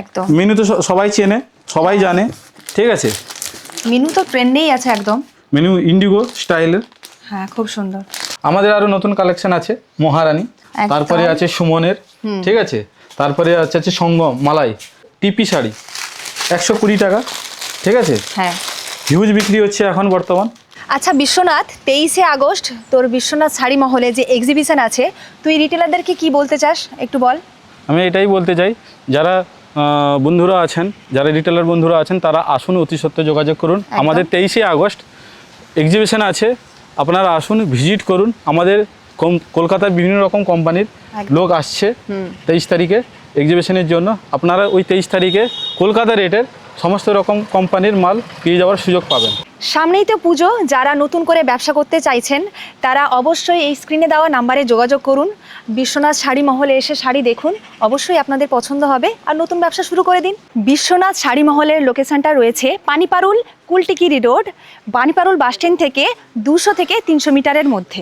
একদম মিনু তো সবাই চেনে, সবাই জানে, ঠিক আছে। মিনু তো ট্রেন্ডেই আছে একদম। মিনু ইন্ডিগো স্টাইলের। হ্যাঁ, খুব সুন্দর। আমাদের আরো নতুন কালেকশন আছে মহারানী, একদম। তারপরে আছে সুমনের, ঠিক আছে। তারপরে আছে সঙ্গম মালাই টিপি শাড়ি 120 টাকা, ঠিক আছে। হ্যাঁ। হিউজ বিক্রি হচ্ছে এখন বর্তমান। আচ্ছা বিশ্বনাথ, 23শে আগস্ট তোর বিশ্বনাথ শাড়ি মহলে যে এক্সিবিশন আছে, তুই রিটেলারদেরকে কি বলতে চাস একটু বল। আমি এটাই বলতে চাই, যারা বন্ধুরা আছেন, যারা রিটেলার বন্ধুরা আছেন, তারা আসুন, অতি সত্ত্বর যোগাযোগ করুন। আমাদের 23শে আগস্ট এক্সিবিশন আছে, আপনারা আসুন, ভিজিট করুন। আমাদের কলকাতার বিভিন্ন রকম কোম্পানির লোক আসছে 23 তারিখে এক্সিবিশনের জন্য। আপনারা ওই 23 তারিখে কলকাতা রেটের সমস্ত রকম কোম্পানির মাল পেয়ে যাওয়ার সুযোগ পাবেন। সামনেই তো পুজো, যারা নতুন করে ব্যবসা করতে চাইছেন তারা অবশ্যই এই স্ক্রিনে দেওয়া নাম্বারে যোগাযোগ করুন। বিশ্বনাথ শাড়ি মহলে এসে শাড়ি দেখুন, অবশ্যই আপনাদের পছন্দ হবে আর নতুন ব্যবসা শুরু করে দিন। বিশ্বনাথ শাড়ি মহলের লোকেশনটা রয়েছে পানিপারুল কুলটিকিরি রোড, পানিপারুল বাসস্ট্যান্ড থেকে 200 থেকে 300 মিটারের মধ্যে।